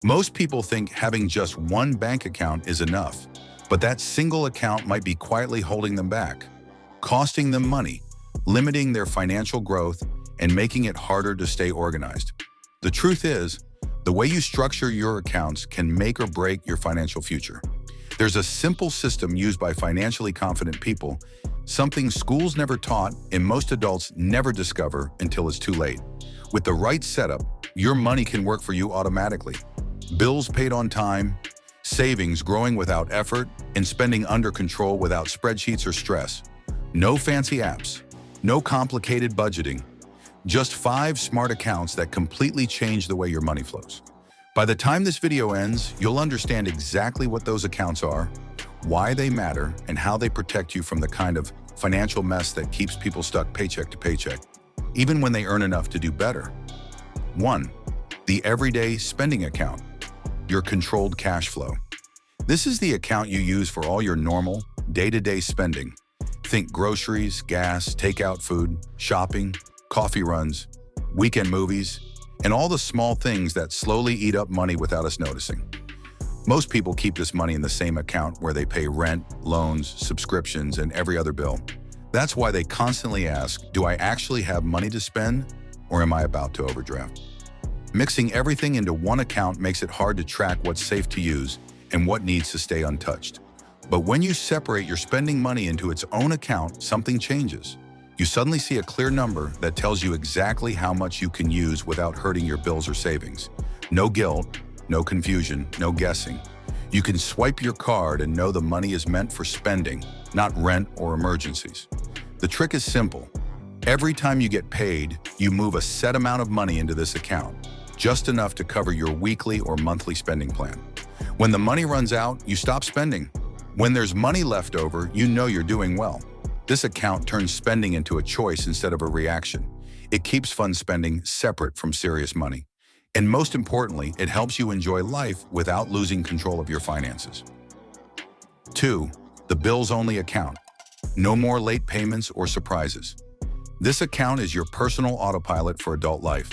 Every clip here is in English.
Most people think having just one bank account is enough, but that single account might be quietly holding them back, costing them money, limiting their financial growth, and making it harder to stay organized. The truth is, the way you structure your accounts can make or break your financial future. There's a simple system used by financially confident people, something schools never taught and most adults never discover until it's too late. With the right setup, your money can work for you automatically. Bills paid on time, savings growing without effort, and spending under control without spreadsheets or stress. No fancy apps, no complicated budgeting, just 5 smart accounts that completely change the way your money flows. By the time this video ends, you'll understand exactly what those accounts are, why they matter, and how they protect you from the kind of financial mess that keeps people stuck paycheck to paycheck, even when they earn enough to do better. 1. The everyday spending account, your controlled cash flow. This is the account you use for all your normal, day-to-day spending. Think groceries, gas, takeout food, shopping, coffee runs, weekend movies, and all the small things that slowly eat up money without us noticing. Most people keep this money in the same account where they pay rent, loans, subscriptions, and every other bill. That's why they constantly ask, do I actually have money to spend, or am I about to overdraft? Mixing everything into one account makes it hard to track what's safe to use and what needs to stay untouched. But when you separate your spending money into its own account, something changes. You suddenly see a clear number that tells you exactly how much you can use without hurting your bills or savings. No guilt, no confusion, no guessing. You can swipe your card and know the money is meant for spending, not rent or emergencies. The trick is simple. Every time you get paid, you move a set amount of money into this account, just enough to cover your weekly or monthly spending plan. When the money runs out, you stop spending. When there's money left over, you know you're doing well. This account turns spending into a choice instead of a reaction. It keeps fun spending separate from serious money. And most importantly, it helps you enjoy life without losing control of your finances. 2. The bills-only account. No more late payments or surprises. This account is your personal autopilot for adult life.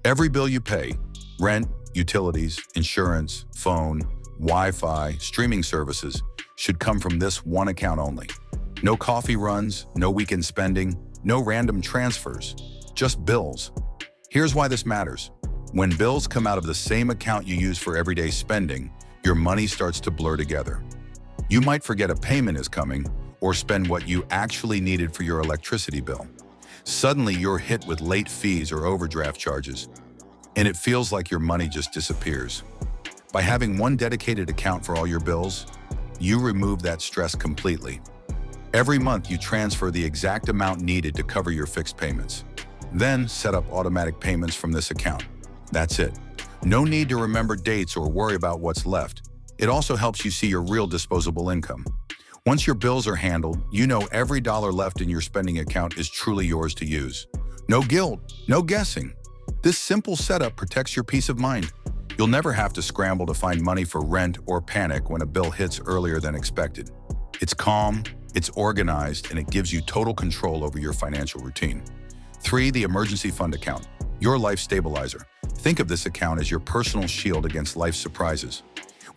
Every bill you pay, rent, utilities, insurance, phone, Wi-Fi, streaming services, should come from this one account only. No coffee runs, no weekend spending, no random transfers, just bills. Here's why this matters. When bills come out of the same account you use for everyday spending, your money starts to blur together. You might forget a payment is coming or spend what you actually needed for your electricity bill. Suddenly, you're hit with late fees or overdraft charges, and it feels like your money just disappears. By having one dedicated account for all your bills, you remove that stress completely. Every month, you transfer the exact amount needed to cover your fixed payments. Then, set up automatic payments from this account. That's it. No need to remember dates or worry about what's left. It also helps you see your real disposable income. Once your bills are handled, you know every dollar left in your spending account is truly yours to use. No guilt, no guessing. This simple setup protects your peace of mind. You'll never have to scramble to find money for rent or panic when a bill hits earlier than expected. It's calm, it's organized, and it gives you total control over your financial routine. 3. The emergency fund account, your life stabilizer. Think of this account as your personal shield against life's surprises.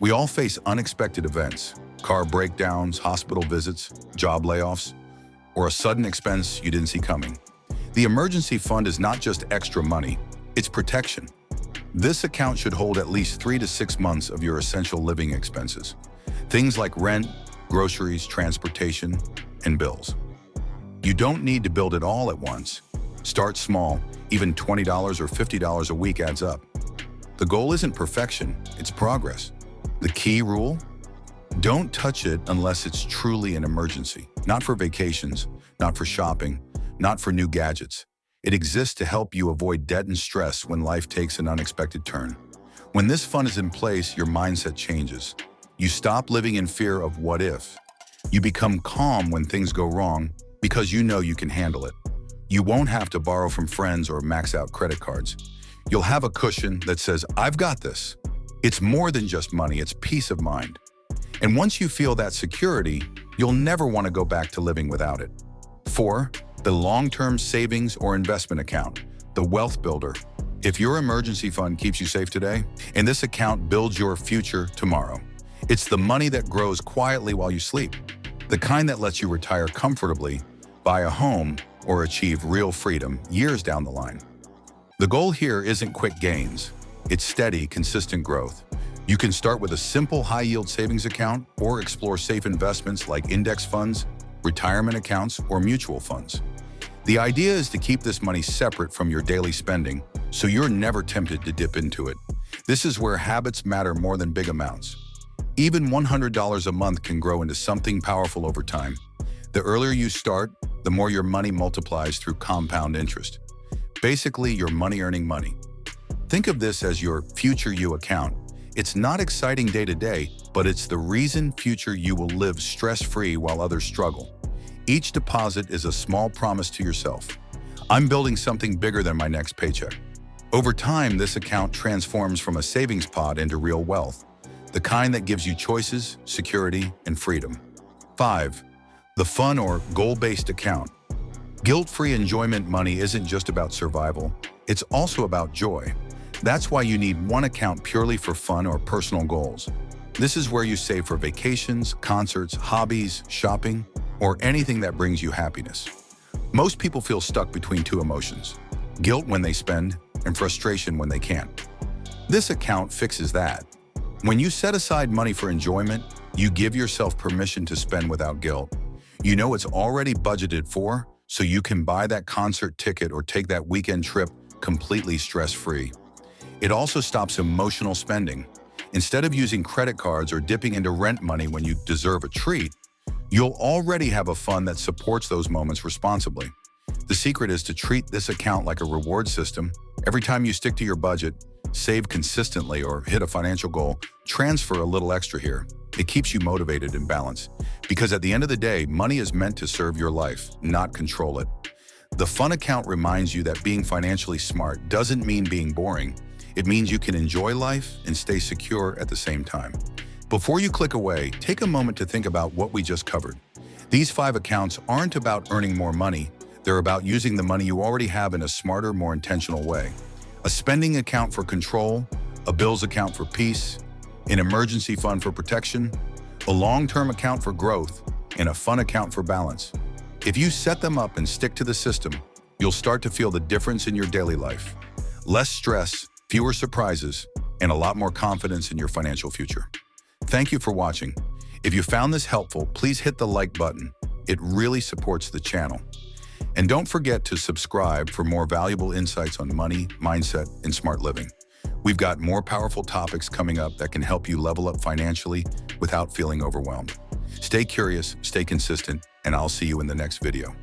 We all face unexpected events, car breakdowns, hospital visits, job layoffs, or a sudden expense you didn't see coming. The emergency fund is not just extra money, it's protection. This account should hold at least 3 to 6 months of your essential living expenses. Things like rent, groceries, transportation, and bills. You don't need to build it all at once. Start small, even $20 or $50 a week adds up. The goal isn't perfection, it's progress. The key rule? Don't touch it unless it's truly an emergency. Not for vacations, not for shopping, not for new gadgets. It exists to help you avoid debt and stress when life takes an unexpected turn. When this fund is in place, your mindset changes. You stop living in fear of what if. You become calm when things go wrong because you know you can handle it. You won't have to borrow from friends or max out credit cards. You'll have a cushion that says, I've got this. It's more than just money, it's peace of mind. And once you feel that security, you'll never want to go back to living without it. 4. The long-term savings or investment account, the wealth builder. If your emergency fund keeps you safe today, and this account builds your future tomorrow. It's the money that grows quietly while you sleep, the kind that lets you retire comfortably, buy a home, or achieve real freedom years down the line. The goal here isn't quick gains. It's steady, consistent growth. You can start with a simple high-yield savings account or explore safe investments like index funds, retirement accounts, or mutual funds. The idea is to keep this money separate from your daily spending, so you're never tempted to dip into it. This is where habits matter more than big amounts. Even $100 a month can grow into something powerful over time. The earlier you start, the more your money multiplies through compound interest. Basically, you're money earning money. Think of this as your future you account. It's not exciting day to day, but it's the reason future you will live stress-free while others struggle. Each deposit is a small promise to yourself. I'm building something bigger than my next paycheck. Over time, this account transforms from a savings pot into real wealth, the kind that gives you choices, security, and freedom. 5. The fun or goal-based account. Guilt-free enjoyment money isn't just about survival, it's also about joy. That's why you need one account purely for fun or personal goals. This is where you save for vacations, concerts, hobbies, shopping, or anything that brings you happiness. Most people feel stuck between two emotions: guilt when they spend and frustration when they can't. This account fixes that. When you set aside money for enjoyment, you give yourself permission to spend without guilt. You know it's already budgeted for, so you can buy that concert ticket or take that weekend trip completely stress-free. It also stops emotional spending. Instead of using credit cards or dipping into rent money when you deserve a treat, you'll already have a fund that supports those moments responsibly. The secret is to treat this account like a reward system. Every time you stick to your budget, save consistently, or hit a financial goal, transfer a little extra here. It keeps you motivated and balanced. Because at the end of the day, money is meant to serve your life, not control it. The fun account reminds you that being financially smart doesn't mean being boring. It means you can enjoy life and stay secure at the same time. Before you click away, take a moment to think about what we just covered. These 5 accounts aren't about earning more money. They're about using the money you already have in a smarter, more intentional way. A spending account for control, a bills account for peace, an emergency fund for protection, a long-term account for growth, and a fun account for balance. If you set them up and stick to the system, you'll start to feel the difference in your daily life. Less stress, fewer surprises, and a lot more confidence in your financial future. Thank you for watching. If you found this helpful, please hit the like button. It really supports the channel. And don't forget to subscribe for more valuable insights on money, mindset, and smart living. We've got more powerful topics coming up that can help you level up financially without feeling overwhelmed. Stay curious, stay consistent, and I'll see you in the next video.